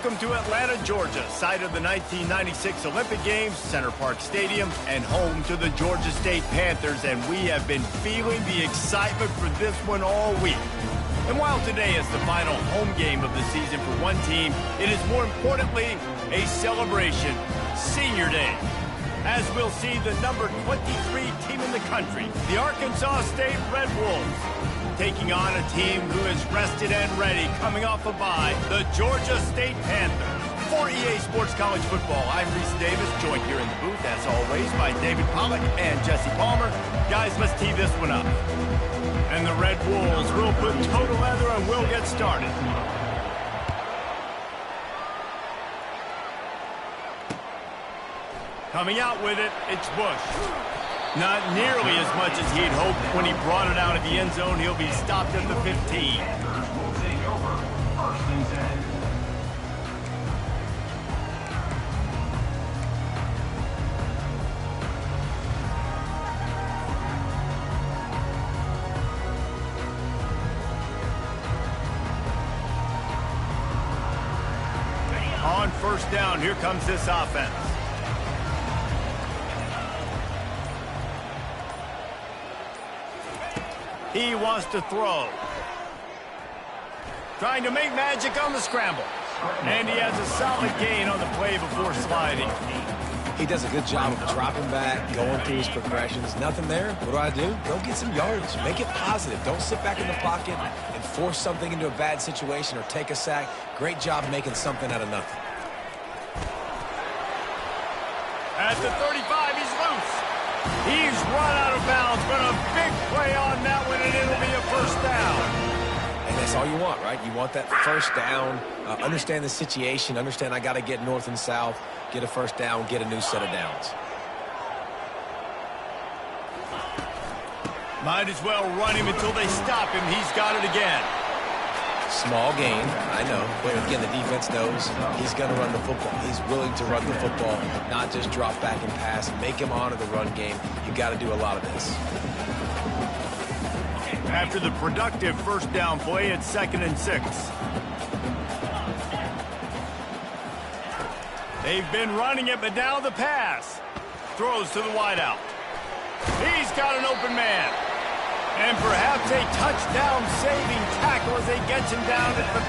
Welcome to Atlanta, Georgia, site of the 1996 Olympic Games, Center Park Stadium, and home to the Georgia State Panthers, and we have been feeling the excitement for this one all week. And while today is the final home game of the season for one team, it is more importantly a celebration, Senior Day, as we'll see the number 23 team in the country, the Arkansas State Red Wolves, taking on a team who is rested and ready, coming off a bye, the Georgia State Panthers. For EA Sports College Football, I'm Reese Davis, joined here in the booth, as always, by David Pollack and Jesse Palmer. Guys, let's tee this one up. And the Red Wolves will put total leather and we'll get started. Coming out with it, it's Bush. Not nearly as much as he'd hoped when he brought it out of the end zone. He'll be stopped at the 15. On first down, here comes this offense. He wants to throw. Trying to make magic on the scramble. And he has a solid gain on the play before sliding. He does a good job of dropping back, going through his progressions. Nothing there. What do? Go get some yardage. Make it positive. Don't sit back in the pocket and force something into a bad situation or take a sack. Great job making something out of nothing. At the 35, he's loose. He's run out of bounds, but a big play on that one, and it'll be a first down. And that's all you want, right? You want that first down, understand the situation, understand I got to get north and south, get a first down, get a new set of downs. Might as well run him until they stop him. He's got it again. Small gain, I know, but again, the defense knows he's going to run the football. He's willing to run the football, not just drop back and pass, make him honor the run game. You got to do a lot of this. After the productive first down play, it's 2nd and 6. They've been running it, but now the pass. Throws to the wideout. He's got an open man. And perhaps a touchdown-saving tackle as they get him down at the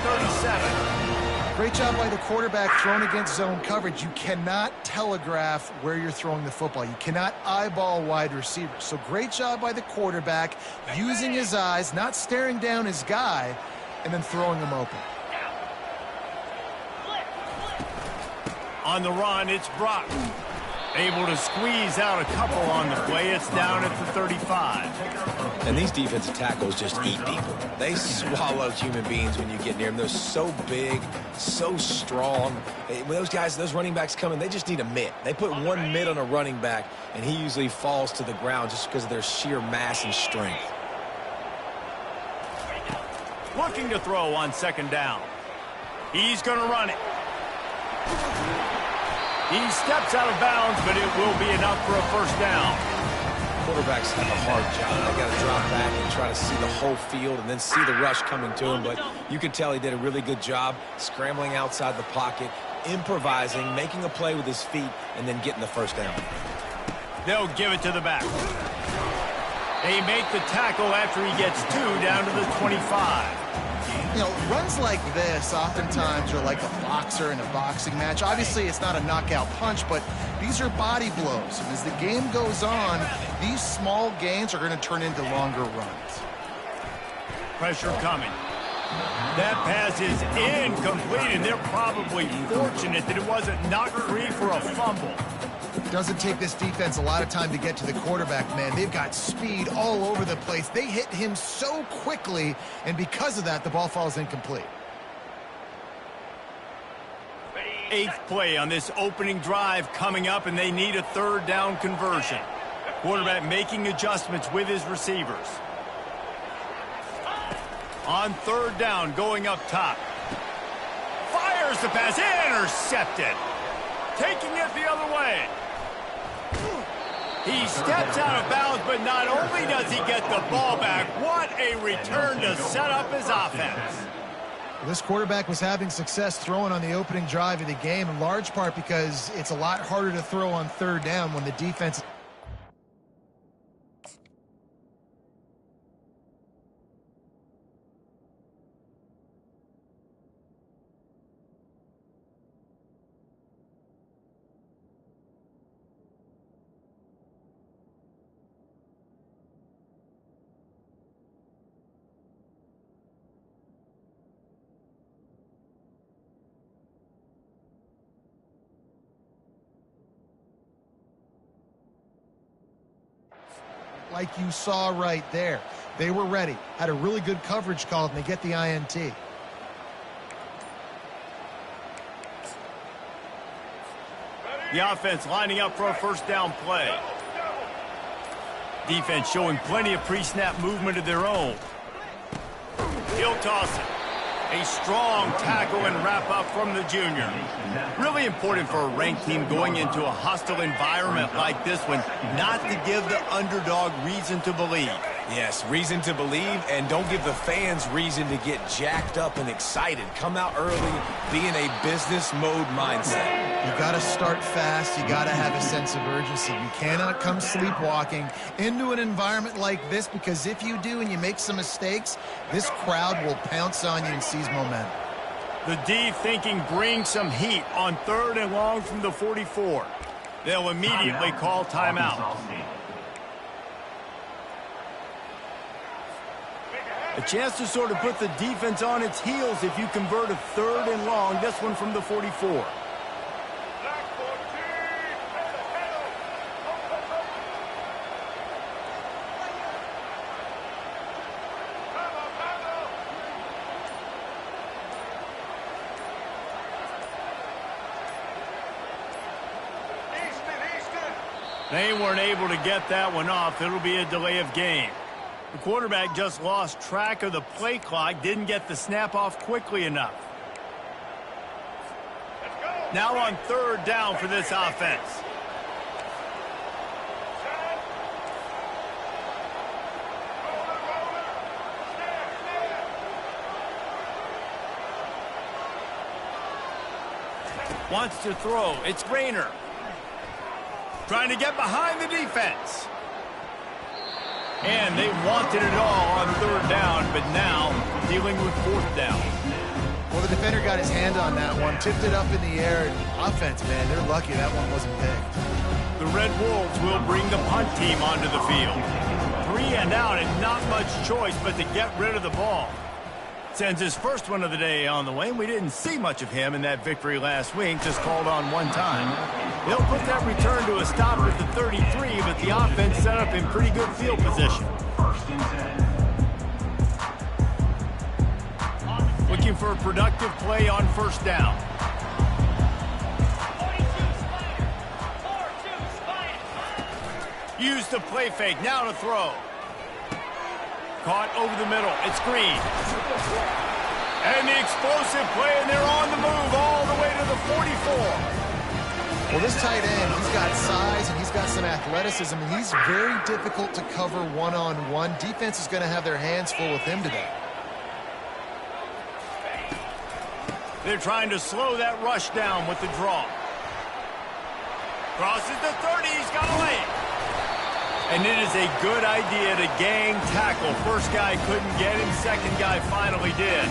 37. Great job by the quarterback thrown against zone coverage. You cannot telegraph where you're throwing the football. You cannot eyeball wide receivers. So great job by the quarterback using his eyes, not staring down his guy, and then throwing him open. On the run, it's Brock. Able to squeeze out a couple on the play. It's down at the 35. And these defensive tackles just eat people. They swallow human beings when you get near them. They're so big, so strong. When those guys, those running backs come in, they just need a mitt. They put one mitt on a running back, and he usually falls to the ground just because of their sheer mass and strength. Looking to throw on 2nd down. He's going to run it. He steps out of bounds, but it will be enough for a first down. Quarterbacks have a hard job. They got to drop back and try to see the whole field and then see the rush coming to him. But you can tell he did a really good job scrambling outside the pocket, improvising, making a play with his feet, and then getting the first down. They'll give it to the back. They make the tackle after he gets 2 down to the 25. You know, runs like this oftentimes are like a boxer in a boxing match. Obviously, it's not a knockout punch, but these are body blows. And as the game goes on, these small gains are going to turn into longer runs. Pressure coming. That pass is incomplete, and they're probably fortunate that it wasn't knocked free for a fumble. Doesn't take this defense a lot of time to get to the quarterback, man. They've got speed all over the place. They hit him so quickly, and because of that, the ball falls incomplete. 8th play on this opening drive coming up, and they need a 3rd down conversion. Quarterback making adjustments with his receivers. On 3rd down, going up top. Fires the pass, intercepted. Taking it the other way. He steps out of bounds, but not only does he get the ball back, what a return to set up his offense. This quarterback was having success throwing on the opening drive of the game, in large part because it's a lot harder to throw on third down when the defense... Like you saw right there. They were ready. Had a really good coverage call, and they get the INT. The offense lining up for a first down play. Defense showing plenty of pre-snap movement of their own. He'll toss it. A strong tackle and wrap-up from the junior. Really important for a ranked team going into a hostile environment like this one, not to give the underdog reason to believe. Yes, reason to believe, and don't give the fans reason to get jacked up and excited. Come out early, be in a business mode mindset. You got to start fast. You got to have a sense of urgency. You cannot come sleepwalking into an environment like this, because if you do and you make some mistakes, this crowd will pounce on you and seize momentum. The D thinking bring some heat on 3rd and long from the 44. They'll immediately call timeout. A chance to sort of put the defense on its heels if you convert a 3rd and long, this one from the 44. They weren't able to get that one off. It'll be a delay of game. The quarterback just lost track of the play clock, didn't get the snap off quickly enough. Now on 3rd down for this offense. Wants to throw. It's Rayner. Trying to get behind the defense. And they wanted it all on 3rd down, but now dealing with 4th down. Well, the defender got his hand on that one, tipped it up in the air. Offense, man, they're lucky that one wasn't picked. The Red Wolves will bring the punt team onto the field. 3 and out and not much choice but to get rid of the ball. Sends his first one of the day on the way. We didn't see much of him in that victory last week, just called on one time. They'll put that return to a stop at the 33, but the offense set up in pretty good field position. Looking for a productive play on 1st down. Use the play fake, now to throw. Caught over the middle, it's Green. And the explosive play, and they're on the move all the way to the 44. Well, this tight end, he's got size and he's got some athleticism, and he's very difficult to cover one-on-one. Defense is going to have their hands full with him today. They're trying to slow that rush down with the draw. Crosses the 30, he's got a lane. And it is a good idea to gang tackle. First guy couldn't get him, second guy finally did.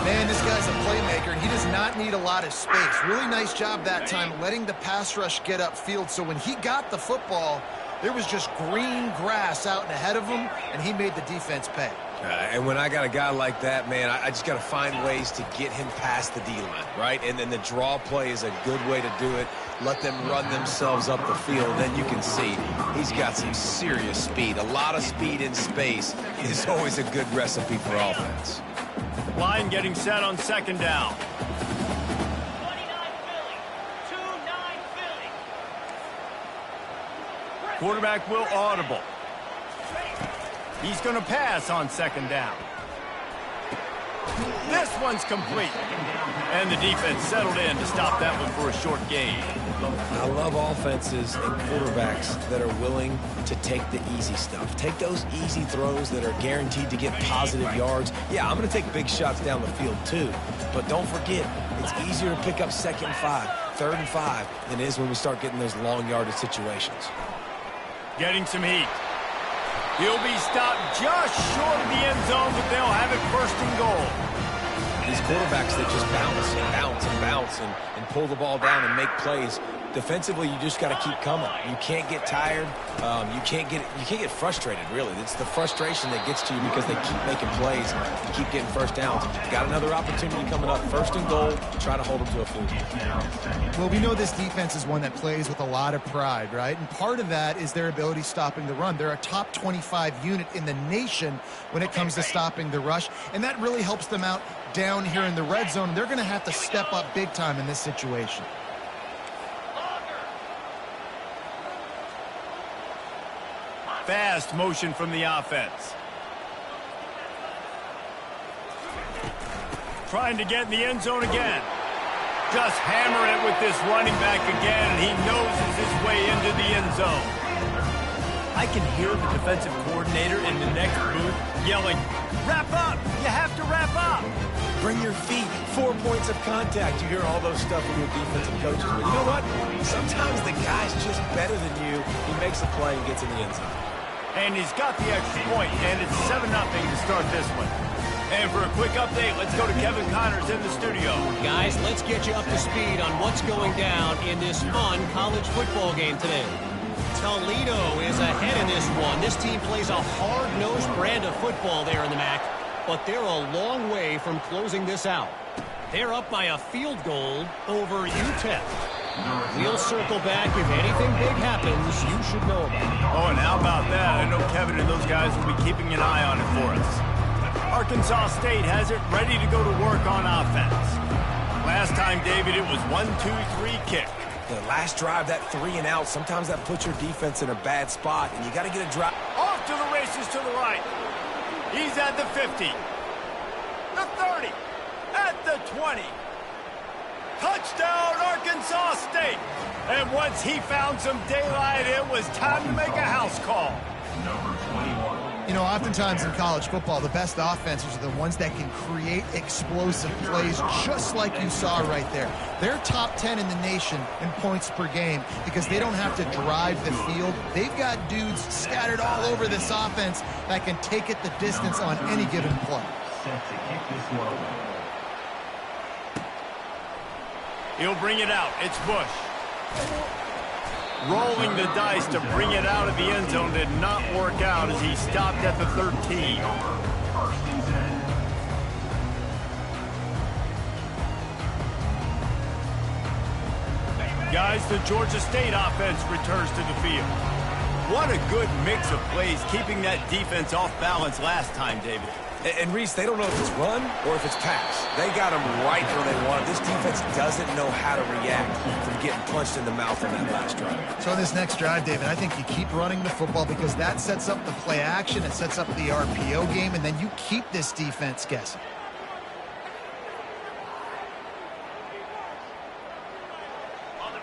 Man, this guy's a playmaker, and he does not need a lot of space. Really nice job that time letting the pass rush get upfield, so when he got the football, there was just green grass out and ahead of him, and he made the defense pay. And when I got a guy like that, man, I just got to find ways to get him past the D-line, right? And then the draw play is a good way to do it. Let them run themselves up the field. Then you can see he's got some serious speed. A lot of speed in space is always a good recipe for offense. Line getting set on 2nd down. 29 Philly. 2-9 Philly. Quarterback will audible. He's going to pass on 2nd down. This one's complete. And the defense settled in to stop that one for a short gain. I love offenses and quarterbacks that are willing to take the easy stuff. Take those easy throws that are guaranteed to get positive yards. Yeah, I'm going to take big shots down the field too. But don't forget, it's easier to pick up 2nd and 5, 3rd and 5 than it is when we start getting those long yardage situations. Getting some heat. He'll be stopped just short of the end zone, but they'll have it 1st and goal. These quarterbacks that just bounce and bounce and bounce and pull the ball down and make plays. Defensively, you just got to keep coming. You can't get tired. You can't get frustrated, really. It's the frustration that gets to you because they keep making plays and keep getting 1st downs. Got another opportunity coming up. 1st and goal. Try to hold them to a field. Well, we know this defense is one that plays with a lot of pride, right? And part of that is their ability stopping the run. They're a top 25 unit in the nation when it comes to stopping the rush, and that really helps them out down here in the red zone. They're going to have to step up big time in this situation. Fast motion from the offense. Trying to get in the end zone again. Just hammer it with this running back again, and he noses his way into the end zone. I can hear the defensive coordinator in the next booth yelling, "Wrap up! You have to wrap up!" Bring your feet. 4 points of contact. You hear all those stuff from your defensive coaches. But you know what? Sometimes the guy's just better than you. He makes a play and gets in the end zone. And he's got the extra point, and it's 7-0 to start this one. And for a quick update, let's go to Kevin Connors in the studio. Guys, let's get you up to speed on what's going down in this fun college football game today. Toledo is ahead in this one. This team plays a hard-nosed brand of football there in the MAC, but they're a long way from closing this out. They're up by a field goal over UTEP. We'll circle back. If anything big happens, you should know about it. Oh, and how about that? I know Kevin and those guys will be keeping an eye on it for us. Arkansas State has it ready to go to work on offense. Last time, David, it was 1-2-3 kick. The last drive, that 3 and out, sometimes that puts your defense in a bad spot, and you got to get a drop. Off to the races to the right. He's at the 50. The 30. At the 20. Touchdown, Arkansas State. And once he found some daylight, it was time to make a house call. You know, oftentimes in college football, the best offenses are the ones that can create explosive plays, just like you saw right there. They're top 10 in the nation in points per game because they don't have to drive the field. They've got dudes scattered all over this offense that can take it the distance on any given play. He'll bring it out. It's Bush. Rolling the dice to bring it out of the end zone did not work out as he stopped at the 13. Guys, the Georgia State offense returns to the field. What a good mix of plays, keeping that defense off balance last time, David. And Reese, they don't know if it's run or if it's pass. They got them right where they want it. This defense doesn't know how to react from getting punched in the mouth on that last drive. So this next drive, David, I think you keep running the football because that sets up the play action, it sets up the RPO game, and then you keep this defense guessing.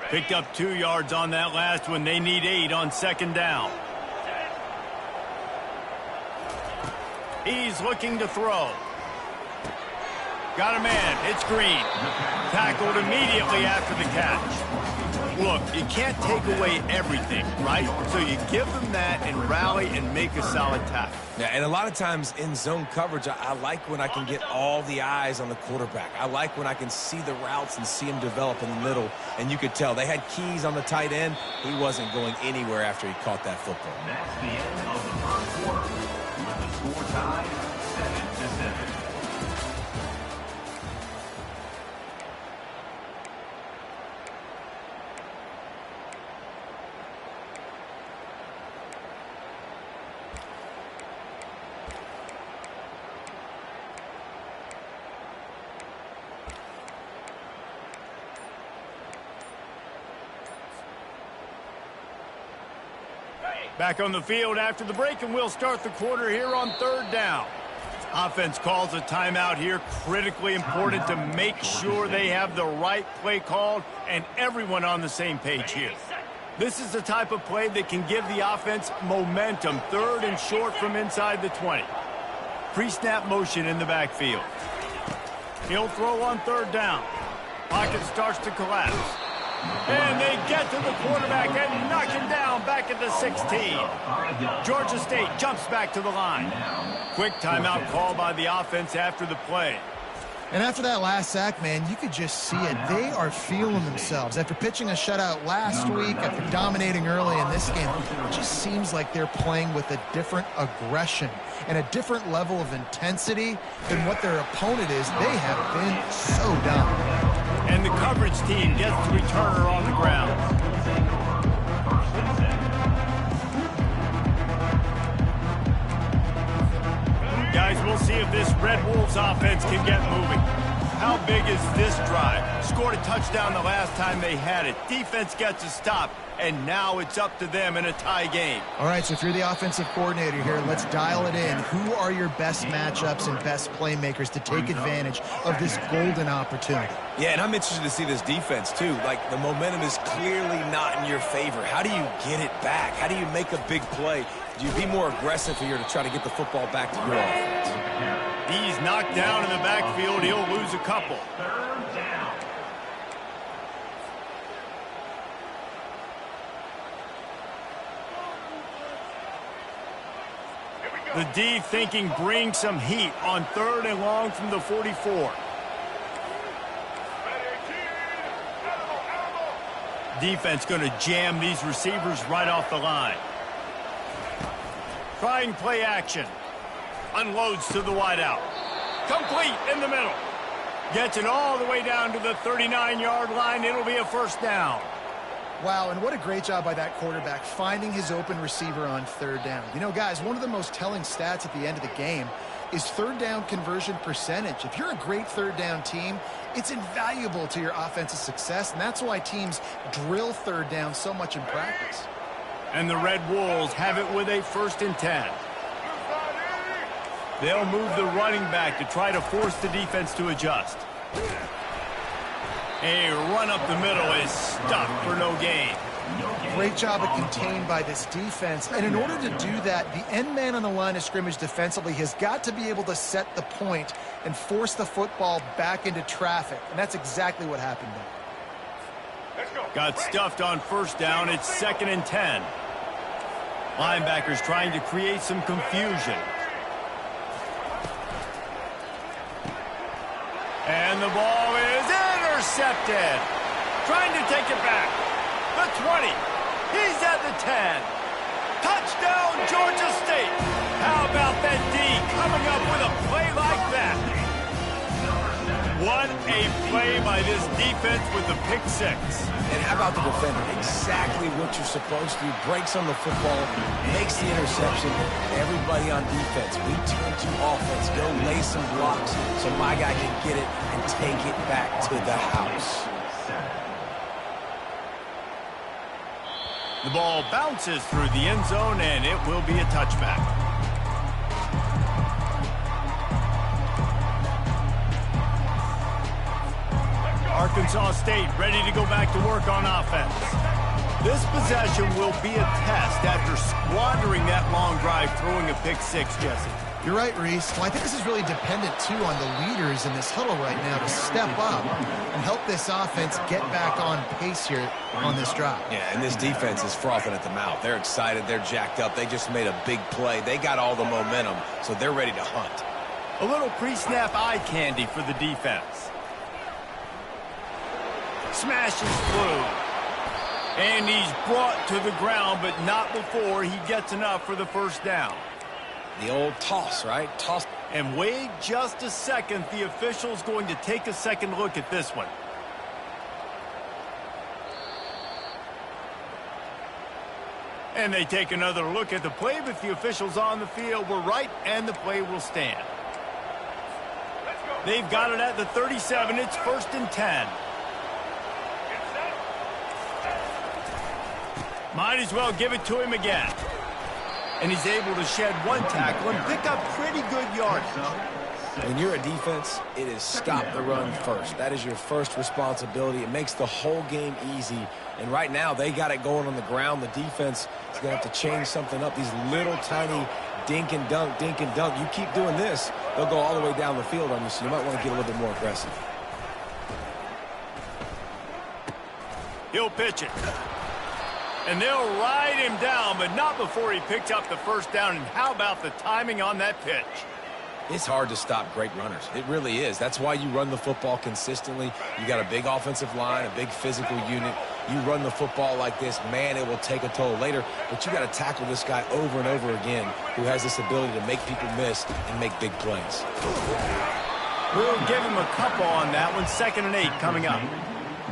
Picked up 2 yards on that last one. They need 8 on 2nd down. He's looking to throw. Got a man. It's Green. Tackled immediately after the catch. Look, you can't take away everything, right? So you give them that and rally and make a solid tackle. Yeah, and a lot of times in zone coverage, I like when I can get all the eyes on the quarterback. I like when I can see the routes and see him develop in the middle. And you could tell they had keys on the tight end. He wasn't going anywhere after he caught that football. That's the end of the first quarter. With the score tied 7-7. Back on the field after the break, and we'll start the quarter here on 3rd down. Offense calls a timeout here. Critically important to make sure they have the right play called and everyone on the same page here. This is the type of play that can give the offense momentum. 3rd and short from inside the 20. Pre-snap motion in the backfield. He'll throw on 3rd down. Pocket starts to collapse. And they get to the quarterback and knock him down back at the 16. Georgia State jumps back to the line. Quick timeout call by the offense after the play. And after that last sack, man, you could just see it. They are feeling themselves. After pitching a shutout last week, after dominating early in this game, it just seems like they're playing with a different aggression and a different level of intensity than what their opponent is. They have been so dominant. And the coverage team gets the returner on the ground. Guys, we'll see if this Red Wolves offense can get moving. How big is this drive? Scored a touchdown the last time they had it. Defense gets a stop, and now it's up to them in a tie game. All right, so if you're the offensive coordinator here, let's dial it in. Who are your best matchups and best playmakers to take advantage of this golden opportunity? Yeah, and I'm interested to see this defense, too. Like, the momentum is clearly not in your favor. How do you get it back? How do you make a big play? Do you be more aggressive here to try to get the football back to your offense? He's knocked down in the backfield. He'll lose a couple. 3rd down. The D thinking bring some heat on 3rd and long from the 44. Defense going to jam these receivers right off the line. Trying play action. Unloads to the wideout. Complete in the middle. Gets it all the way down to the 39-yard line. It'll be a 1st down. Wow, and what a great job by that quarterback finding his open receiver on 3rd down. You know, guys, one of the most telling stats at the end of the game is 3rd down conversion percentage. If you're a great 3rd down team, it's invaluable to your offensive success, and that's why teams drill 3rd down so much in practice. And the Red Wolves have it with a 1st and 10. They'll move the running back to try to force the defense to adjust. A run up the middle is stuffed for no gain. Great job of contained by this defense. And in order to do that, the end man on the line of scrimmage defensively has got to be able to set the point and force the football back into traffic. And that's exactly what happened there. Got stuffed on 1st down. It's 2nd and 10. Linebackers trying to create some confusion. And the ball is intercepted. Trying to take it back. The 20. He's at the 10. Touchdown, Georgia State. How about that D coming up with a play like that? What a play by this defense with the pick 6. And how about the defender? Exactly what you're supposed to. Breaks on the football, makes the interception. Everybody on defense, we turn to offense. Go lay some blocks so my guy can get it and take it back to the house. The ball bounces through the end zone, and it will be a touchback. Arkansas State ready to go back to work on offense. This possession will be a test after squandering that long drive throwing a pick 6, Jesse. You're right, Reese. Well, I think this is really dependent, too, on the leaders in this huddle right now to step up and help this offense get back on pace here on this drive. Yeah, and this defense is frothing at the mouth. They're excited. They're jacked up. They just made a big play. They got all the momentum, so they're ready to hunt. A little pre-snap eye candy for the defense. Smashes through. And he's brought to the ground, but not before he gets enough for the 1st down. The old toss, right? Toss. And wait just a second. The official's going to take a second look at this one. And they take another look at the play, but the officials on the field were right, and the play will stand. They've got it at the 37. It's 1st and 10. Might as well give it to him again. And he's able to shed one tackle and pick up pretty good yardage. When you're a defense, it is stop the run first. That is your first responsibility. It makes the whole game easy. And right now, they got it going on the ground. The defense is going to have to change something up. These little tiny dink and dunk, dink and dunk. You keep doing this, they'll go all the way down the field on you, so you might want to get a little bit more aggressive. He'll pitch it. And they'll ride him down, but not before he picks up the first down. And how about the timing on that pitch? It's hard to stop great runners. It really is. That's why you run the football consistently. You got a big offensive line, a big physical unit. You run the football like this, man, it will take a toll later. But you got to tackle this guy over and over again who has this ability to make people miss and make big plays. We'll give him a couple on that one. 2nd and 8 coming up.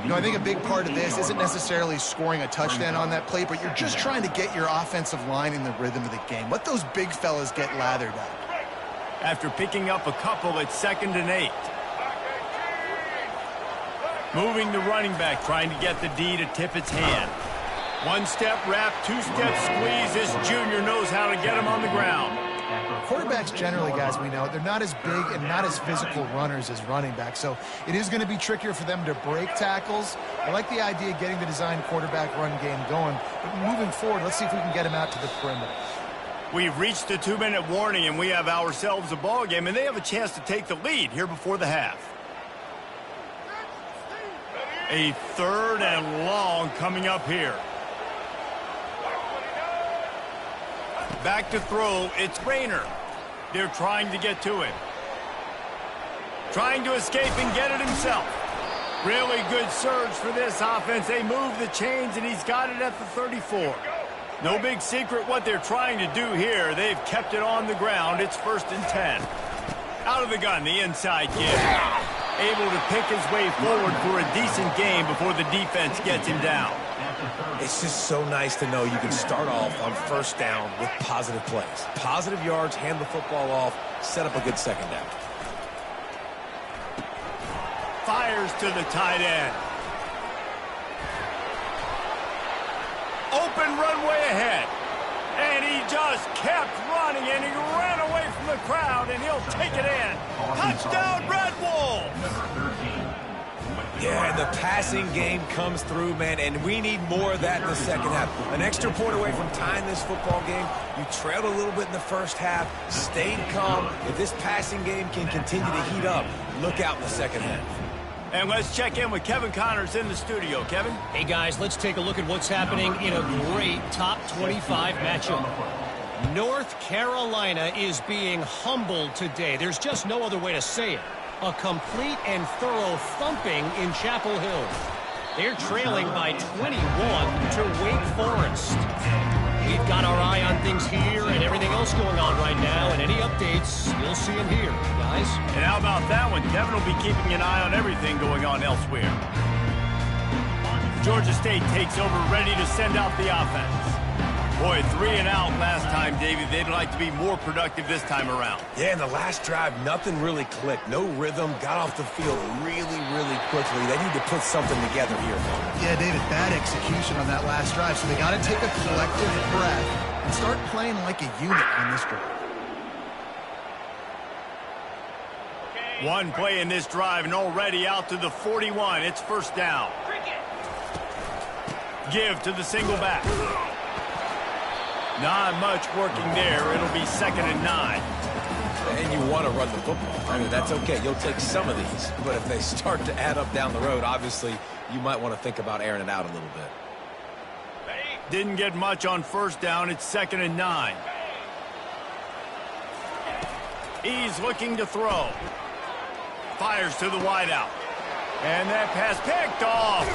You know, I think a big part of this isn't necessarily scoring a touchdown on that play, but you're just trying to get your offensive line in the rhythm of the game. Let those big fellas get lathered up. After picking up a couple, it's 2nd and 8. Moving the running back, trying to get the D to tip its hand. 1-step wrap, 2-step squeeze. This junior knows how to get him on the ground. Quarterbacks generally, guys, we know, they're not as big and not as physical runners as running backs, so it is going to be trickier for them to break tackles. I like the idea of getting the designed quarterback run game going, but moving forward, let's see if we can get him out to the perimeter. We've reached the 2-minute warning, and we have ourselves a ball game, and they have a chance to take the lead here before the half. A 3rd and long coming up here. Back to throw, it's Rayner. They're trying to get to him. Trying to escape and get it himself. Really good surge for this offense. They move the chains, and he's got it at the 34. No big secret what they're trying to do here. They've kept it on the ground. It's 1st and 10. Out of the gun, the inside give. Able to pick his way forward for a decent game before the defense gets him down. It's just so nice to know you can start off on 1st down with positive plays. Positive yards, hand the football off, set up a good 2nd down. Fires to the tight end. Open runway ahead. And he just kept running, and he ran away from the crowd, and he'll take it in. Touchdown, Red Wolves! Yeah, and the passing game comes through, man, and we need more of that in the 2nd half. An extra point away from tying this football game. You trailed a little bit in the 1st half, stayed calm. If this passing game can continue to heat up, look out in the 2nd half. And let's check in with Kevin Connors in the studio. Kevin? Hey, guys, let's take a look at what's happening in a great top 25 matchup. North Carolina is being humbled today. There's just no other way to say it. A complete and thorough thumping in Chapel Hill. They're trailing by 21 to Wake Forest. We've got our eye on things here and everything else going on right now, and any updates, you'll see them here, guys. And how about that one? Kevin will be keeping an eye on everything going on elsewhere. Georgia State takes over, ready to send out the offense. Boy, 3 and out last time, Davey. They'd like to be more productive this time around. Yeah, in the last drive, nothing really clicked. No rhythm, got off the field really, really quickly. They need to put something together here. Yeah, David, bad execution on that last drive, so they got to take a collective breath and start playing like a unit on this drive. One play in this drive, and already out to the 41. It's 1st down. Give to the single back. Not much working there. It'll be 2nd and 9. And you want to run the football. I mean, that's okay. You'll take some of these. But if they start to add up down the road, obviously, you might want to think about airing it out a little bit. Didn't get much on 1st down. It's 2nd and 9. He's looking to throw. Fires to the wideout. And that pass picked off.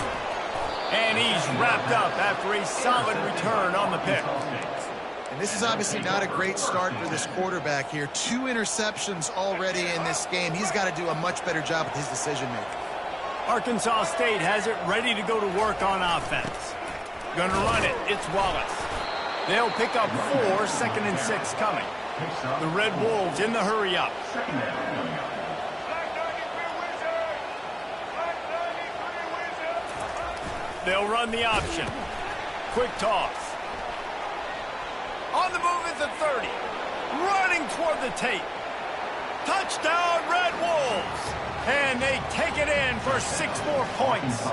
And he's wrapped up after a solid return on the pick. And this is obviously not a great start for this quarterback here. 2 interceptions already in this game. He's got to do a much better job with his decision-making. Arkansas State has it ready to go to work on offense. Gonna run it. It's Wallace. They'll pick up 4, 2nd and 6 coming. The Red Wolves in the hurry-up. They'll run the option. Quick toss. On the move at the 30. Running toward the tape. Touchdown, Red Wolves. And they take it in for 6 more points.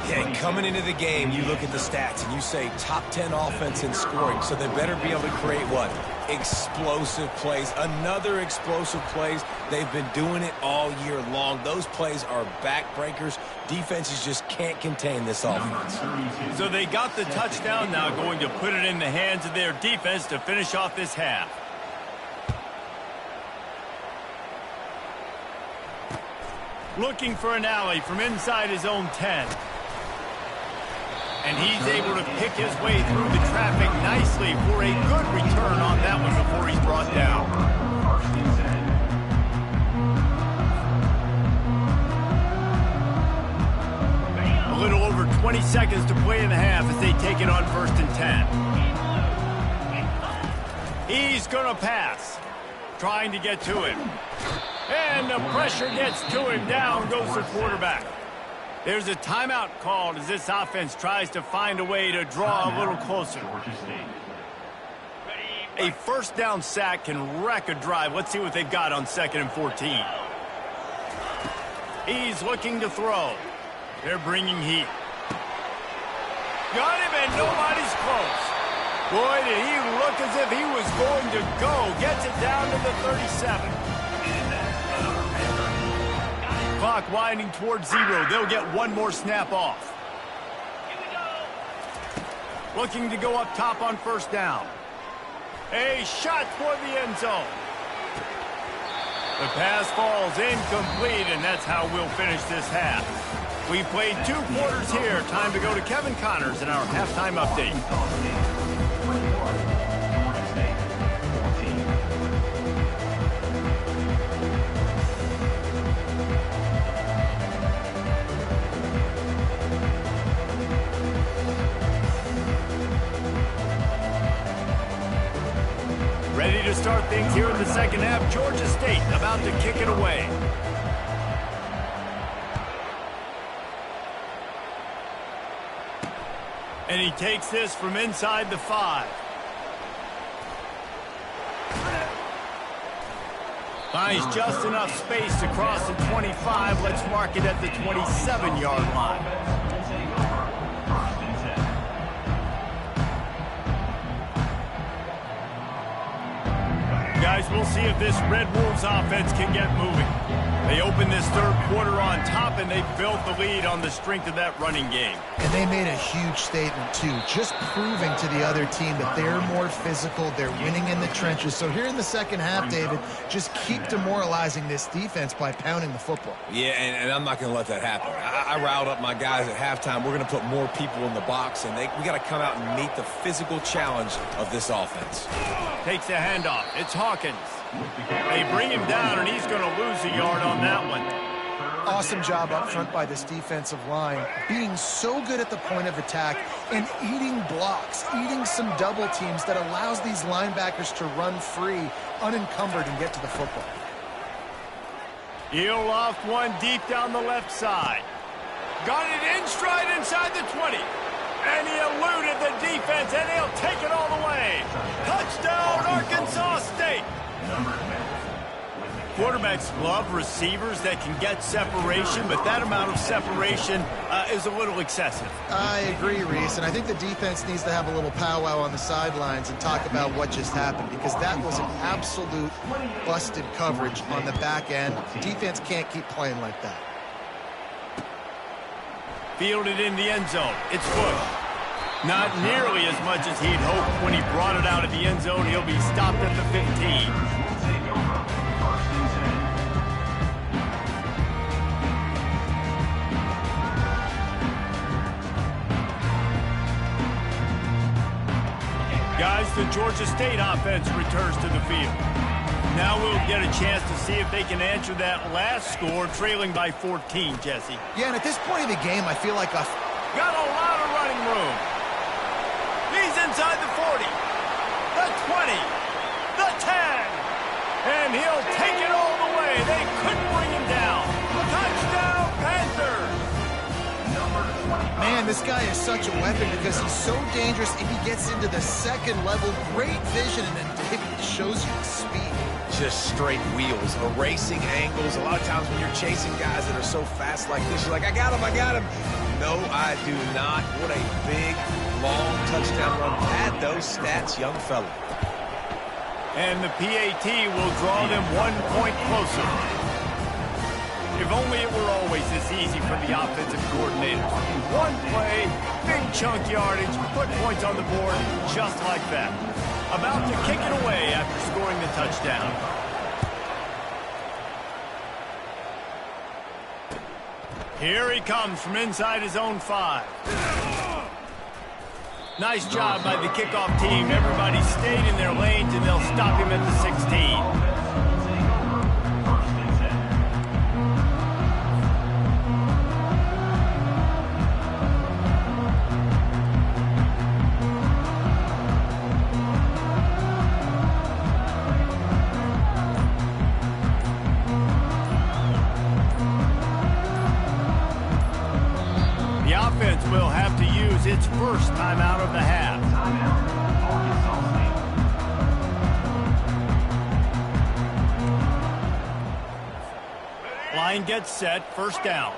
Yeah, coming into the game, you look at the stats and you say top 10 offense in scoring, so they better be able to create what? Explosive plays. Another explosive plays. They've been doing it all year long. Those plays are backbreakers. Defenses just can't contain this offense. So they got the touchdown, now going to put it in the hands of their defense to finish off this half. Looking for an alley from inside his own 10. And he's able to pick his way through the traffic nicely for a good return on that one before he's brought down. A little over 20 seconds to play in the half as they take it on 1st and 10. He's going to pass. Trying to get to him. And the pressure gets to him. Down goes the quarterback. There's a timeout called as this offense tries to find a way to draw a little closer. A first down sack can wreck a drive. Let's see what they've got on 2nd and 14. He's looking to throw. They're bringing heat. Got him and nobody's close. Boy, did he look as if he was going to go. Gets it down to the 37. Clock winding towards 0. They'll get one more snap off. Looking to go up top on 1st down. A shot toward the end zone. The pass falls incomplete, and that's how we'll finish this half. We played 2 quarters here. Time to go to Kevin Connors in our halftime update. Ready to start things here in the second half. Georgia State about to kick it away. And he takes this from inside the 5. Finds just enough space to cross the 25. Let's mark it at the 27-yard line. Guys, we'll see if this Red Wolves offense can get moving. They opened this 3rd quarter on top, and they built the lead on the strength of that running game. And they made a huge statement, too, just proving to the other team that they're more physical, they're winning in the trenches. So here in the second half, David, just keep demoralizing this defense by pounding the football. Yeah, and I'm not going to let that happen. I riled up my guys at halftime. We're going to put more people in the box, and we got to come out and meet the physical challenge of this offense. Takes the handoff. It's Hawkins. They bring him down, and he's going to lose a yard on that one. Awesome job up front by this defensive line, being so good at the point of attack and eating blocks, eating some double teams that allows these linebackers to run free, unencumbered, and get to the football. He'll loft one deep down the left side. Got it in stride inside the 20. And he eluded the defense, and he'll take it all the way. Touchdown, Arkansas State. Quarterbacks love receivers that can get separation, but that amount of separation is a little excessive. I agree, Reese, and I think the defense needs to have a little powwow on the sidelines and talk about what just happened, because that was an absolute busted coverage on the back end. Defense can't keep playing like that. Fielded in the end zone. It's Bush. Not nearly as much as he'd hoped when he brought it out of the end zone. He'll be stopped at the 15. Guys, the Georgia State offense returns to the field. Now we'll get a chance to see if they can answer that last score, trailing by 14, Jesse. Yeah, and at this point of the game, I feel like Got a lot of running room. He's inside the 40, the 20, the 10, and he'll take it all the way. They couldn't bring him down. Touchdown, Panthers! Man, this guy is such a weapon because he's so dangerous if he gets into the second level. Great vision, and then David shows you the speed. Just straight wheels, erasing angles. A lot of times when you're chasing guys that are so fast like this, you're like, I got him, I got him. No, I do not. What a big, long touchdown run. Add those stats, young fella. And the PAT will draw them 1 point closer. If only it were always this easy for the offensive coordinators. One play, big chunk yardage, put points on the board just like that. About to kick it away after scoring the touchdown. Here he comes from inside his own 5. Nice job by the kickoff team. Everybody stayed in their lanes, and they'll stop him at the 16. Will have to use its first timeout of the half. Line gets set, first down.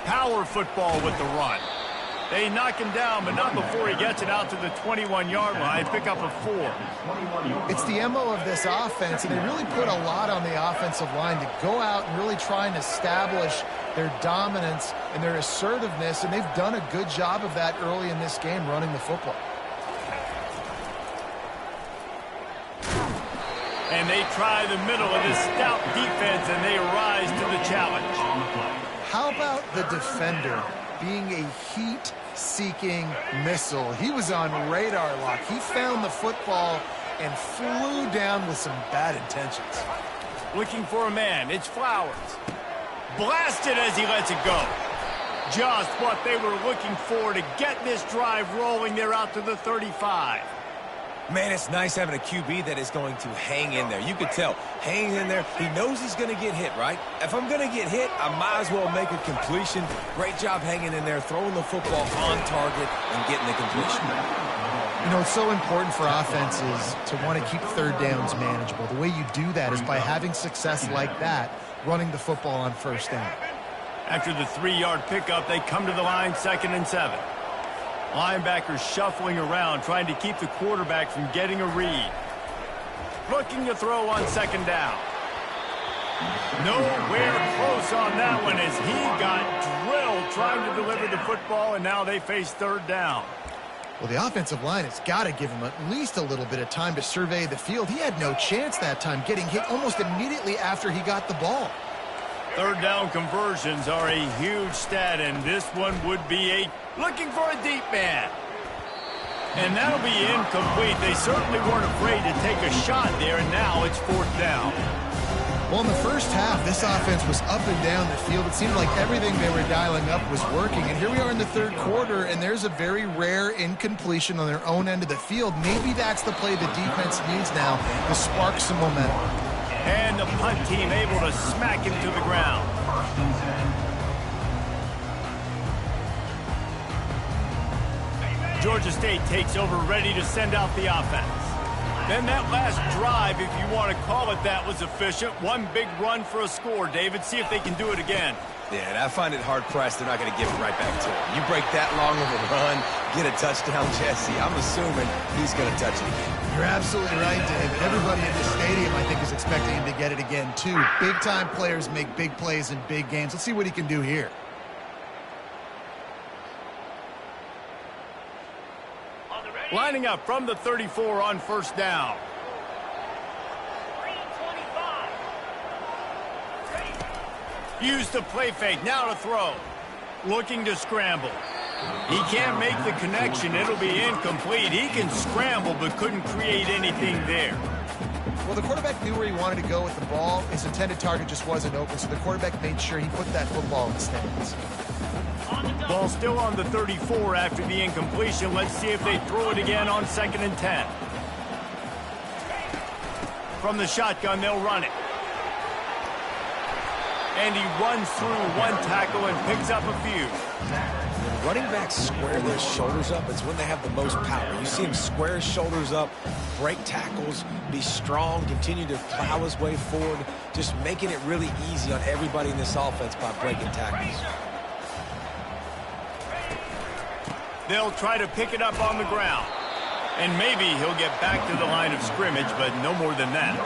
Power football with the run. They knock him down, but not before he gets it out to the 21-yard line. Pick up a 4. It's the MO of this offense, and they really put a lot on the offensive line to go out and really try and establish their dominance and their assertiveness, and they've done a good job of that early in this game running the football. And they try the middle of this stout defense, and they rise to the challenge. How about the defender being a heat-seeking missile? He was on radar lock. He found the football and flew down with some bad intentions. Looking for a man. It's Flowers. Blasted as he lets it go. Just what they were looking for to get this drive rolling. They're out to the 35. Man, it's nice having a QB that is going to hang in there. You could tell, hanging in there, he knows he's going to get hit, right? If I'm going to get hit, I might as well make a completion. Great job hanging in there, throwing the football on target and getting the completion. You know, it's so important for offenses to want to keep third downs manageable. The way you do that is by having success like that, running the football on first down. After the 3-yard pickup, they come to the line, 2nd and 7. Linebackers shuffling around, trying to keep the quarterback from getting a read. Looking to throw on 2nd down. Nowhere close on that one as he got drilled trying to deliver the football, and now they face 3rd down. Well, the offensive line has got to give him at least a little bit of time to survey the field. He had no chance that time, getting hit almost immediately after he got the ball. 3rd down conversions are a huge stat, and this one would be looking for a deep man. And that'll be incomplete. They certainly weren't afraid to take a shot there, and now it's 4th down. Well, in the first half, this offense was up and down the field. It seemed like everything they were dialing up was working. And here we are in the 3rd quarter, and there's a very rare incompletion on their own end of the field. Maybe that's the play the defense needs now to spark some momentum. And the punt team able to smack him to the ground. Georgia State takes over, ready to send out the offense. Then that last drive, if you want to call it that, was efficient. One big run for a score. David, see if they can do it again. Yeah, and I find it hard-pressed they're not going to give it right back to him. You break that long of a run, get a touchdown, Jesse, I'm assuming he's going to touch it again. You're absolutely right, David. Everybody in the stadium, I think, is expecting him to get it again, too. Big-time players make big plays in big games. Let's see what he can do here. Lining up from the 34 on 1st down. Use the play fake, now to throw. Looking to scramble. He can't make the connection, it'll be incomplete. He can scramble, but couldn't create anything there. Well, the quarterback knew where he wanted to go with the ball. His intended target just wasn't open, so the quarterback made sure he put that football in the stands. Ball still on the 34 after the incompletion. Let's see if they throw it again on 2nd and 10. From the shotgun, they'll run it. And he runs through one tackle and picks up a few. When running backs square their shoulders up, it's when they have the most power. You see him square his shoulders up, break tackles, be strong, continue to plow his way forward, just making it really easy on everybody in this offense by breaking tackles. They'll try to pick it up on the ground. And maybe he'll get back to the line of scrimmage, but no more than that.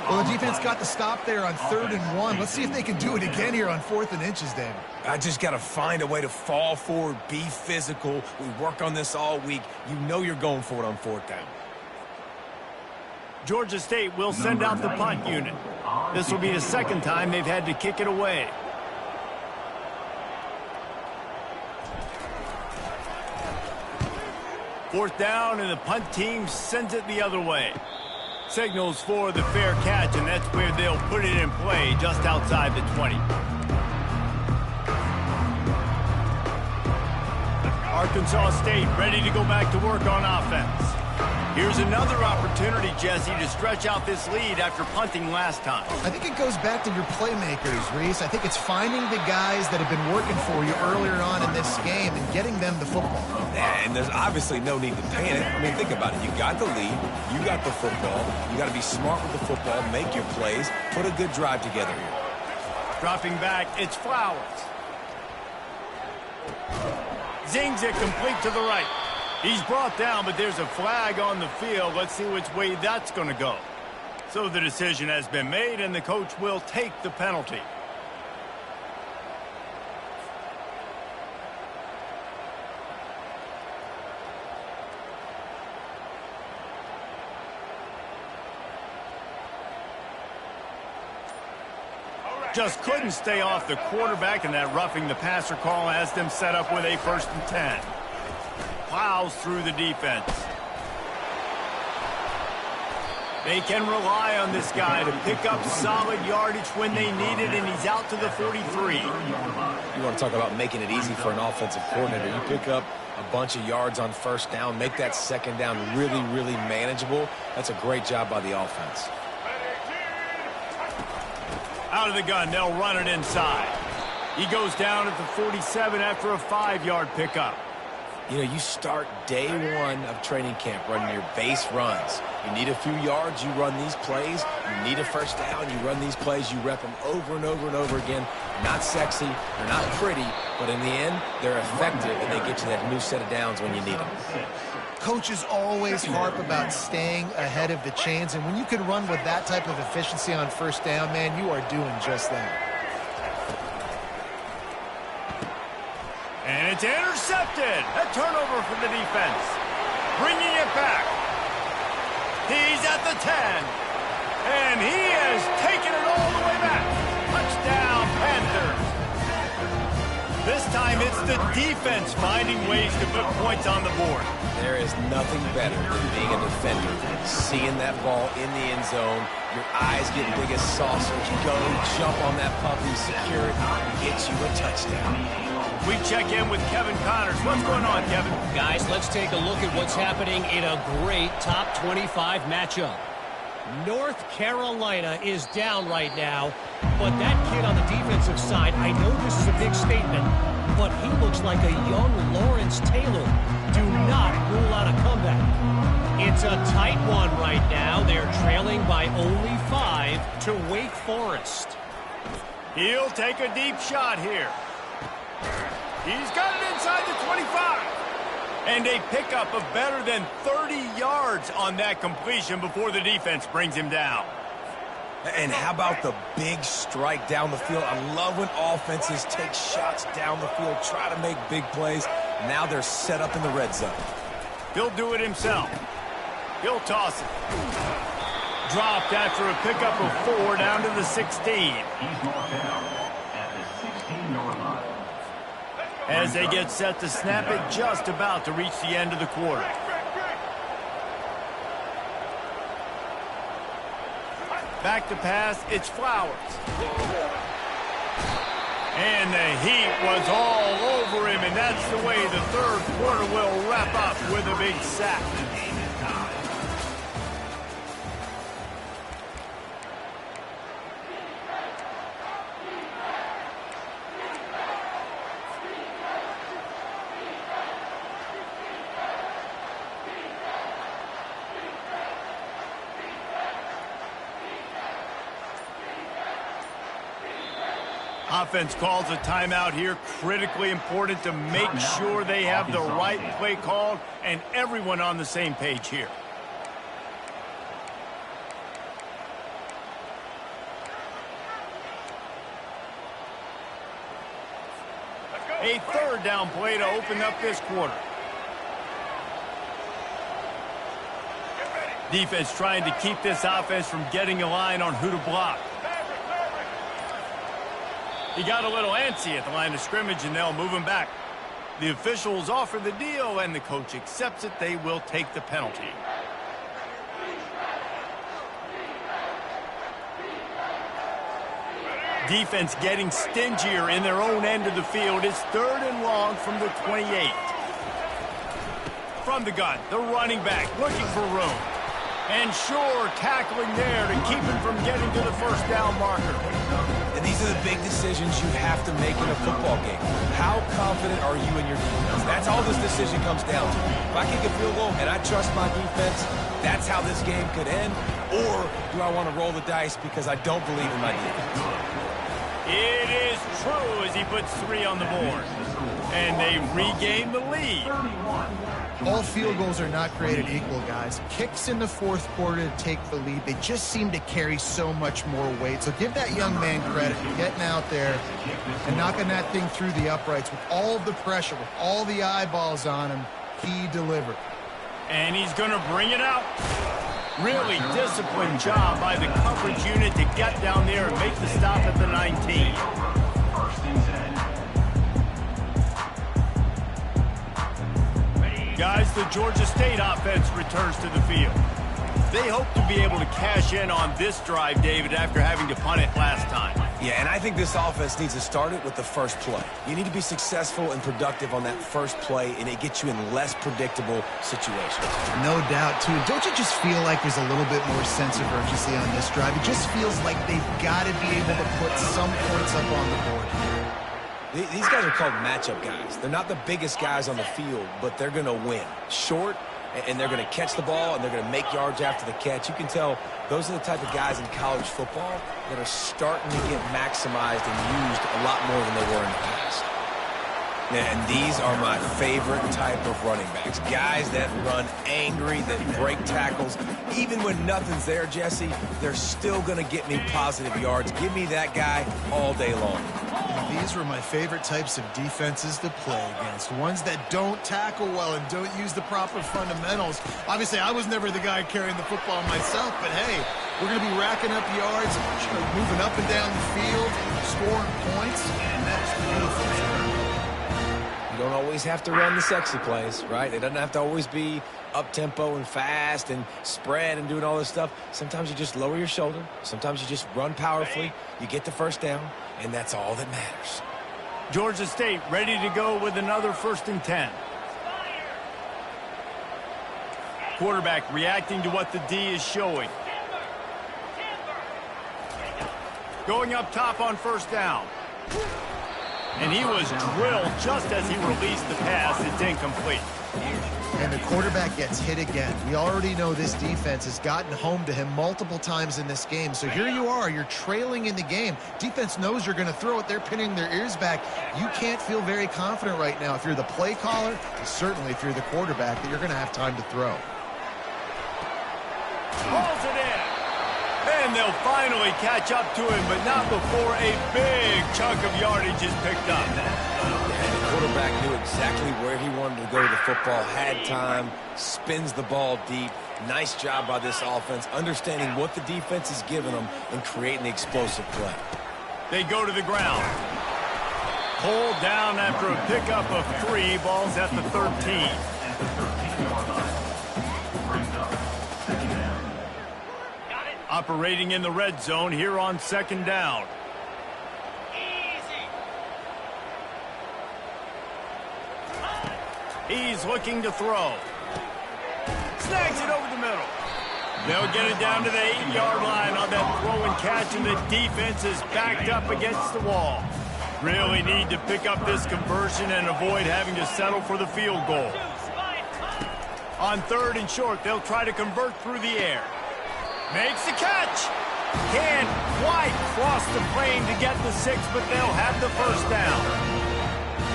Well, the defense got the stop there on 3rd and 1. Let's see if they can do it again here on 4th and inches, David. I just got to find a way to fall forward, be physical. We work on this all week. You know you're going for it on 4th down. Georgia State will send out the punt unit. This will be the second time they've had to kick it away. Fourth down, and the punt team sends it the other way. Signals for the fair catch, and that's where they'll put it in play just outside the 20. Arkansas State ready to go back to work on offense. Here's another opportunity, Jesse, to stretch out this lead after punting last time. I think it goes back to your playmakers, Reese. I think it's finding the guys that have been working for you earlier on in this game and getting them the football. And there's obviously no need to panic. I mean, think about it. You got the lead. You got the football. You got to be smart with the football, make your plays, put a good drive together here. Dropping back, it's Flowers. Zings it complete to the right. He's brought down, but there's a flag on the field. Let's see which way that's going to go. So the decision has been made, and the coach will take the penalty. Just couldn't stay off the quarterback, and that roughing the passer call has them set up with a 1st and 10. Plows through the defense. They can rely on this guy to pick up solid yardage when they need it, and he's out to the 43. You want to talk about making it easy for an offensive coordinator. You pick up a bunch of yards on 1st down, make that 2nd down really, really manageable. That's a great job by the offense. Out of the gun, they'll run it inside. He goes down at the 47 after a 5-yard pickup. You know, you start day 1 of training camp running your base runs. You need a few yards, you run these plays. You need a 1st down, you run these plays. You rep them over and over and over again. Not sexy, they're not pretty, but in the end, they're effective, and they get you that new set of downs when you need them. Coaches always harp about staying ahead of the chains, and when you can run with that type of efficiency on 1st down, man, you are doing just that. And it's intercepted. A turnover for the defense. Bringing it back. He's at the 10. And he has taken it all the way back. Touchdown, Panthers. This time it's the defense finding ways to put points on the board. There is nothing better than being a defender. Seeing that ball in the end zone, your eyes get big as saucers. Go, jump on that puppy, secure it, and get you a touchdown. We check in with Kevin Connors. What's going on, Kevin? Guys, let's take a look at what's happening in a great top 25 matchup. North Carolina is down right now, but that kid on the defensive side, I know this is a big statement, but he looks like a young Lawrence Taylor. Do not rule out a comeback. It's a tight one right now. They're trailing by only 5 to Wake Forest. He'll take a deep shot here. He's got it inside the 25. And a pickup of better than 30 yards on that completion before the defense brings him down. And how about the big strike down the field? I love when offenses take shots down the field, try to make big plays. Now they're set up in the red zone. He'll do it himself. He'll toss it. Dropped after a pickup of 4 down to the 16. He's marked down at the 16-yard line. As they get set to snap it, just about to reach the end of the quarter. Back to pass, it's Flowers. And the heat was all over him, and that's the way the 3rd quarter will wrap up with a big sack. Offense calls a timeout here. Critically important to make sure they have the right play called and everyone on the same page here. A third down play to open up this quarter. Defense trying to keep this offense from getting a line on who to block. He got a little antsy at the line of scrimmage, and they'll move him back. The officials offer the deal, and the coach accepts it. They will take the penalty. Defense getting stingier in their own end of the field. It's 3rd and long from the 28. From the gun, the running back looking for room. And sure, tackling there to keep him from getting to the first down marker. And these are the big decisions you have to make in a football game. How confident are you in your defense? That's all this decision comes down to. If I kick a field goal and I trust my defense, that's how this game could end. Or do I want to roll the dice because I don't believe in my defense? It is true as he puts 3 on the board. And they regain the lead. All field goals are not created equal, guys. Kicks in the 4th quarter to take the lead. They just seem to carry so much more weight. So give that young man credit for getting out there and knocking that thing through the uprights with all of the pressure, with all the eyeballs on him. He delivered. And he's going to bring it out. Really disciplined job by the coverage unit to get down there and make the stop at the 19. Guys, the Georgia State offense returns to the field. They hope to be able to cash in on this drive, David, after having to punt it last time. Yeah, and I think this offense needs to start it with the first play. You need to be successful and productive on that first play, and it gets you in less predictable situations. No doubt, too. Don't you just feel like there's a little bit more sense of urgency on this drive? It just feels like they've got to be able to put some points up on the board here. These guys are called matchup guys. They're not the biggest guys on the field, but they're going to win. Short, and they're going to catch the ball, and they're going to make yards after the catch. You can tell those are the type of guys in college football that are starting to get maximized and used a lot more than they were in the past. And these are my favorite type of running backs. Guys that run angry, that break tackles. Even when nothing's there, Jesse, they're still going to get me positive yards. Give me that guy all day long. These were my favorite types of defenses to play against. Ones that don't tackle well and don't use the proper fundamentals. Obviously, I was never the guy carrying the football myself, but hey, we're going to be racking up yards, moving up and down the field, scoring points, and that's beautiful. You don't always have to run the sexy plays, right? It doesn't have to always be up-tempo and fast and spread and doing all this stuff. Sometimes you just lower your shoulder. Sometimes you just run powerfully. You get the first down, and that's all that matters. Georgia State ready to go with another 1st and 10. Quarterback reacting to what the D is showing. Going up top on 1st down. And he was drilled just as he released the pass. It's incomplete. And the quarterback gets hit again. We already know this defense has gotten home to him multiple times in this game. So here you are. You're trailing in the game. Defense knows you're going to throw it. They're pinning their ears back. You can't feel very confident right now if you're the play caller, and certainly if you're the quarterback, that you're going to have time to throw. Pulls it in. And they'll finally catch up to him, but not before a big chunk of yardage is picked up. And the quarterback knew exactly where he wanted to go to the football, had time, spins the ball deep. Nice job by this offense, understanding what the defense is giving them and creating the explosive play. They go to the ground. Pulled down after a pickup of 3. Balls at the 13. Operating in the red zone here on 2nd down. He's looking to throw. Snags it over the middle. They'll get it down to the 8-yard line on that throw and catch, and the defense is backed up against the wall. Really need to pick up this conversion and avoid having to settle for the field goal. On 3rd and short, they'll try to convert through the air. Makes the catch. Can't quite cross the plane to get the 6, but they'll have the first down.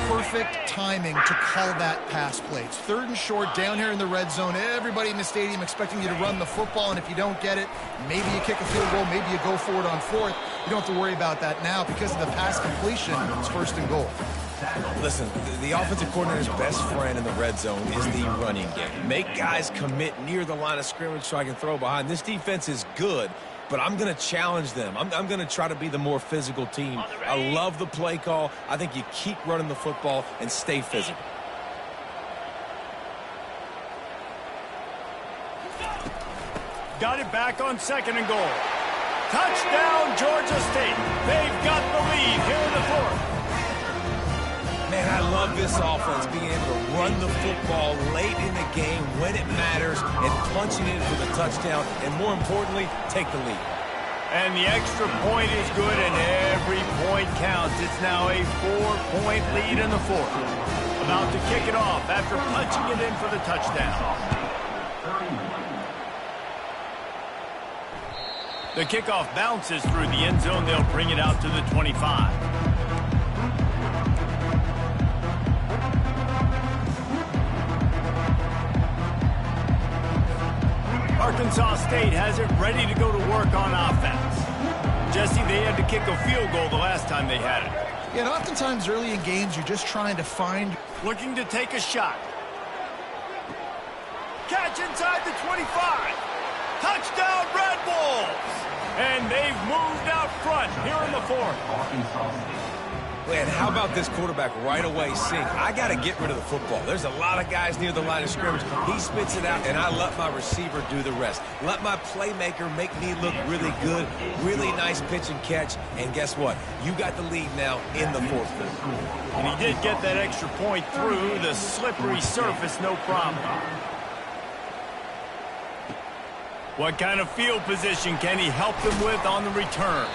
Perfect timing to call that pass play. It's 3rd and short down here in the red zone. Everybody in the stadium expecting you to run the football, and if you don't get it, maybe you kick a field goal, maybe you go for it on 4th. You don't have to worry about that now because of the pass completion. It's 1st and goal. Listen, the offensive coordinator's best friend in the red zone is the running game. Make guys commit near the line of scrimmage so I can throw behind. This defense is good, but I'm going to challenge them. I'm going to try to be the more physical team. I love the play call. I think you keep running the football and stay physical. Got it back on 2nd and goal. Touchdown, Georgia State. They've got the lead here in the 4th. Man, I love this offense, being able to run the football late in the game when it matters and punching it for the touchdown, and more importantly, take the lead. And the extra point is good, and every point counts. It's now a 4-point lead in the 4th. About to kick it off after punching it in for the touchdown. The kickoff bounces through the end zone. They'll bring it out to the 25. Arkansas State has it ready to go to work on offense. Jesse, they had to kick a field goal the last time they had it. Yeah, and oftentimes early in games, you're just trying to find... Looking to take a shot. Catch inside the 25. Touchdown, Red Bulls! And they've moved out front here in the 4th. Man, how about this quarterback right away seeing, I got to get rid of the football. There's a lot of guys near the line of scrimmage. He spits it out, and I let my receiver do the rest. Let my playmaker make me look really good, really nice pitch and catch, and guess what? You got the lead now in the 4th quarter. And he did get that extra point through the slippery surface, no problem. What kind of field position can he help them with on the return?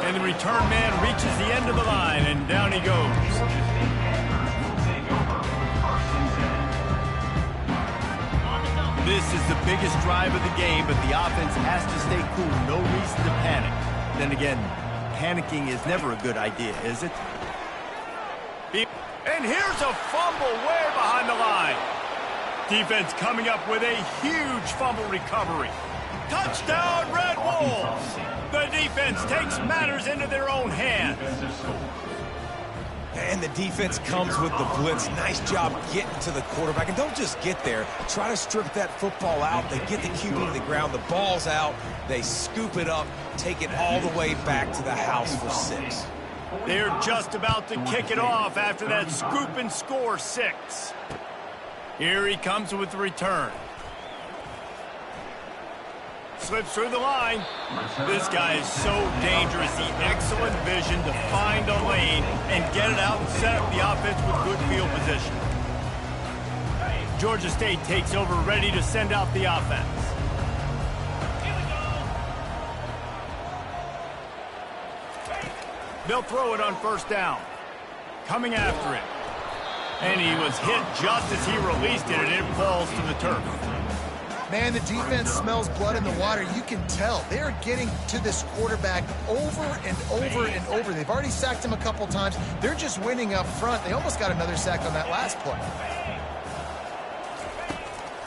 And the return man reaches the end of the line, and down he goes. This is the biggest drive of the game, but the offense has to stay cool. No reason to panic. Then again, panicking is never a good idea, is it? And here's a fumble way behind the line. Defense coming up with a huge fumble recovery. Touchdown, Red Wolves! The defense takes matters into their own hands. And the defense comes with the blitz. Nice job getting to the quarterback. And don't just get there. Try to strip that football out. They get the QB to the ground. The ball's out. They scoop it up, take it all the way back to the house for 6. They're just about to kick it off after that scoop and score 6. Here he comes with the return. Slips through the line. This guy is so dangerous. The excellent vision to find a lane and get it out and set up the offense with good field position. Georgia State takes over, ready to send out the offense. They'll throw it on 1st down. Coming after it. And he was hit just as he released it, and it falls to the turf. Man, the defense smells blood in the water. You can tell. They are getting to this quarterback over and over and over. They've already sacked him a couple times. They're just winning up front. They almost got another sack on that last play.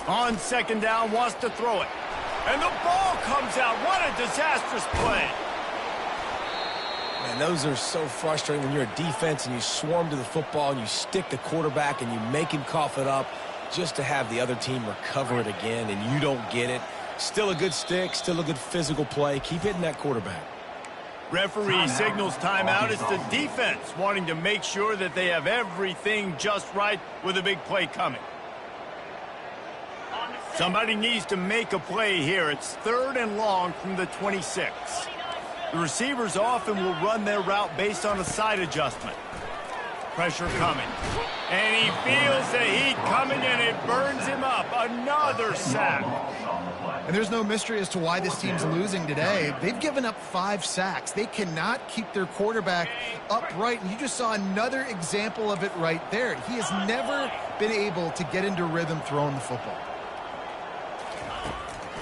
On 2nd down, wants to throw it. And the ball comes out. What a disastrous play. Man, those are so frustrating when you're a defense and you swarm to the football and you stick the quarterback and you make him cough it up just to have the other team recover it again and you don't get it. Still a good stick, still a good physical play. Keep hitting that quarterback. Referee signals timeout. It's the defense wanting to make sure that they have everything just right with a big play coming. Somebody needs to make a play here. It's 3rd and long from the 26. The receivers often will run their route based on a side adjustment. Pressure coming. And he feels the heat coming, and it burns him up. Another sack. And there's no mystery as to why this team's losing today. They've given up 5 sacks. They cannot keep their quarterback upright, and you just saw another example of it right there. He has never been able to get into rhythm throwing the football.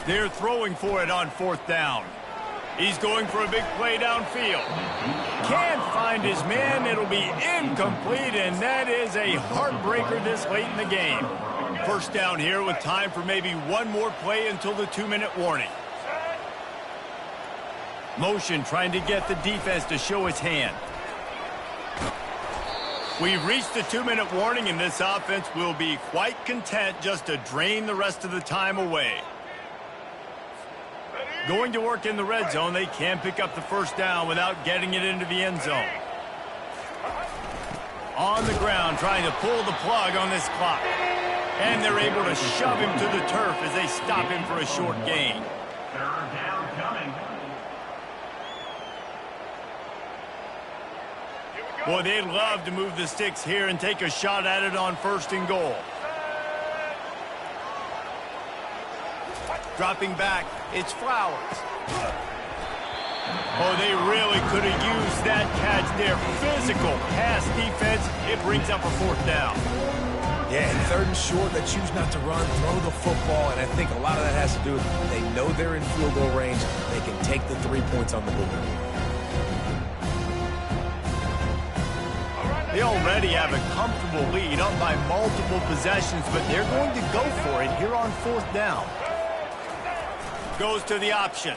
They're throwing for it on 4th down. He's going for a big play downfield. Can't find his man. It'll be incomplete, and that is a heartbreaker this late in the game. First down here with time for maybe one more play until the 2-minute warning. Motion trying to get the defense to show his hand. We've reached the 2-minute warning, and this offense will be quite content just to drain the rest of the time away. Going to work in the red zone, they can pick up the first down without getting it into the end zone. On the ground, trying to pull the plug on this clock. And they're able to shove him to the turf as they stop him for a short gain. Third down coming. Boy, they'd love to move the sticks here and take a shot at it on 1st and goal. Dropping back, it's Flowers. Oh, they really could have used that catch there. Physical pass defense. It brings up a 4th down. Yeah, and 3rd and short, they choose not to run, throw the football, and I think a lot of that has to do with they know they're in field goal range. They can take the 3 points on the board. They already have a comfortable lead, up by multiple possessions, but they're going to go for it here on 4th down. Goes to the option.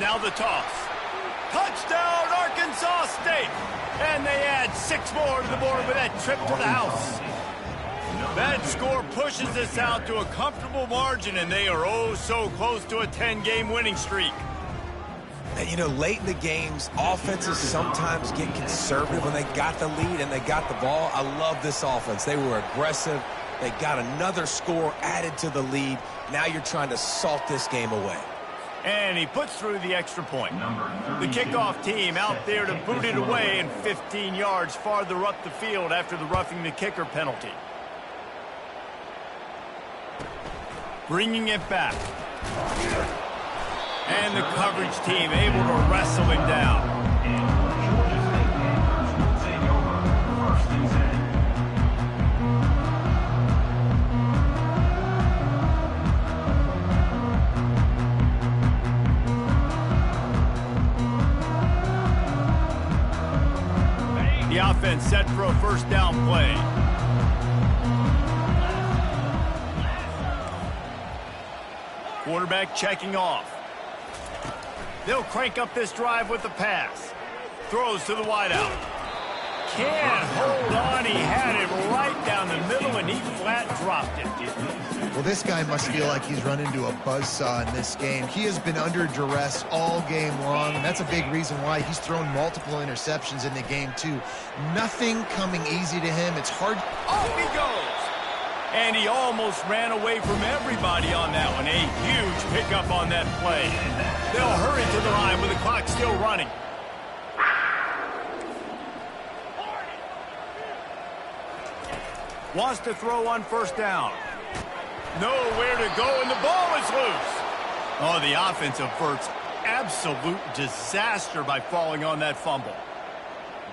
Now the toss. Touchdown, Arkansas State! And they add 6 more to the board with that trip to the house. That score pushes this out to a comfortable margin, and they are oh so close to a 10-game winning streak. And, you know, late in the games, offenses sometimes get conservative when they got the lead and they got the ball. I love this offense. They were aggressive. They got another score added to the lead. Now you're trying to salt this game away. And he puts through the extra point. The kickoff team out there to boot it away and 15 yards farther up the field after the roughing the kicker penalty. Bringing it back. And the coverage team able to wrestle him down. The offense set for a 1st down play. Quarterback checking off. They'll crank up this drive with the pass. Throws to the wideout. Can't hold on. He had it right down the middle, and he flat dropped it. Well, this guy must feel like he's run into a buzzsaw in this game. He has been under duress all game long, and that's a big reason why he's thrown multiple interceptions in the game, too. Nothing coming easy to him. It's hard. Off he goes. And he almost ran away from everybody on that one. A huge pickup on that play. They'll hurry to the line with the clock still running. Wants to throw on 1st down. Nowhere to go, and the ball is loose. Oh, the offense averts absolute disaster by falling on that fumble.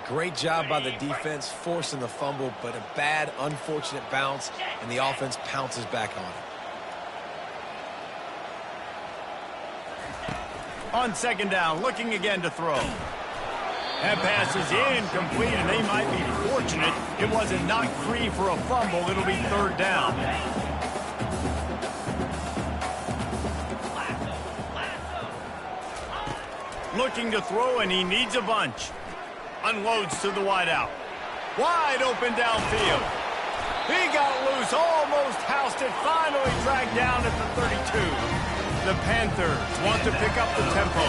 Great job by the defense, forcing the fumble, but a bad, unfortunate bounce, and the offense pounces back on it. On 2nd down, looking again to throw. That pass is incomplete, and they might be fortunate it wasn't knocked free for a fumble. It'll be 3rd down. Looking to throw, and he needs a bunch. Unloads to the wideout. Wide open downfield. He got loose, almost housed it, finally dragged down at the 32. The Panthers want to pick up the tempo.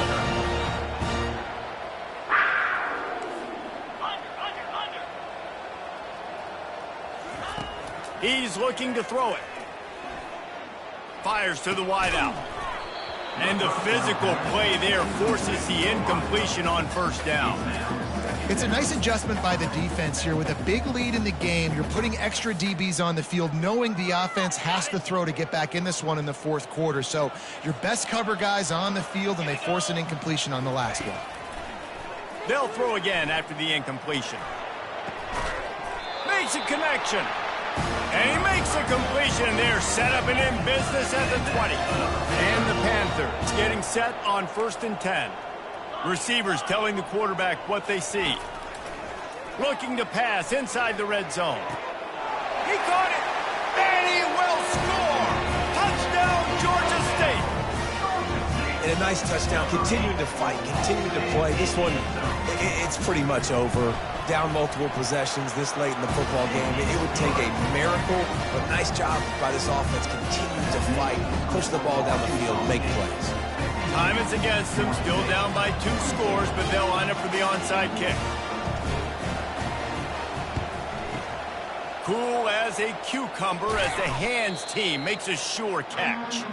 He's looking to throw it. Fires to the wideout. And the physical play there forces the incompletion on 1st down. It's a nice adjustment by the defense here. With a big lead in the game, you're putting extra DBs on the field, knowing the offense has to throw to get back in this one in the 4th quarter. So your best cover guys on the field, and they force an incompletion on the last one. They'll throw again after the incompletion. Makes a connection. And he makes a completion. They're set up and in business at the 20. And the Panthers getting set on 1st and 10. Receivers telling the quarterback what they see. Looking to pass inside the red zone. He caught it, and he will score. Touchdown, Georgia State. And a nice touchdown, continuing to fight, continuing to play. This one, it's pretty much over. Down multiple possessions this late in the football game. It would take a miracle, but nice job by this offense continuing to fight, push the ball down the field, make plays. Time is against them, still down by 2 scores, but they'll line up for the onside kick. Cool as a cucumber as the hands team makes a sure catch.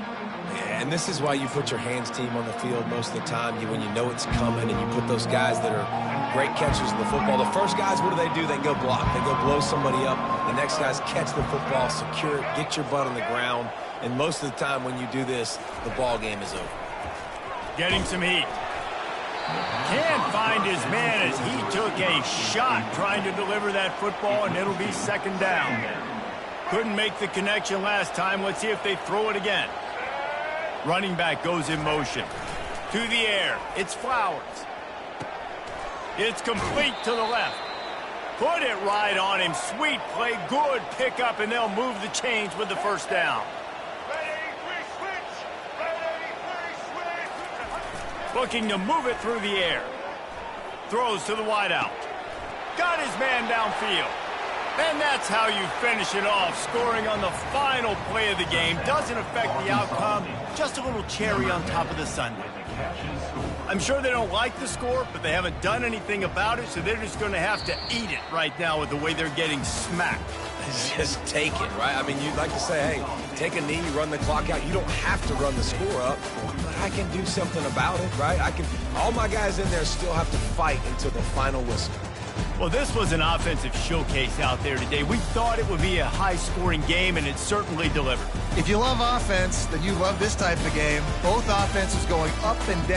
And this is why you put your hands team on the field most of the time. When you know it's coming and you put those guys that are great catchers in the football. The first guys, what do? They go block. They go blow somebody up. The next guys catch the football, secure it, get your butt on the ground. And most of the time when you do this, the ball game is over. Getting some heat. Can't find his man as he took a shot trying to deliver that football, and it'll be 2nd down. Couldn't make the connection last time. Let's see if they throw it again. Running back goes in motion. To the air. It's Flowers. It's complete to the left. Put it right on him. Sweet play. Good pickup, and they'll move the chains with the 1st down. Looking to move it through the air. Throws to the wideout. Got his man downfield. And that's how you finish it off. Scoring on the final play of the game doesn't affect the outcome. Just a little cherry on top of the sundae. I'm sure they don't like the score, but they haven't done anything about it, so they're just going to have to eat it right now with the way they're getting smacked. Just take it, right? I mean, you'd like to say, hey, take a knee, run the clock out. You don't have to run the score up, but I can do something about it, right? All my guys in there still have to fight until the final whistle. Well, this was an offensive showcase out there today. We thought it would be a high-scoring game, and it certainly delivered. If you love offense, then you love this type of game. Both offenses going up and down.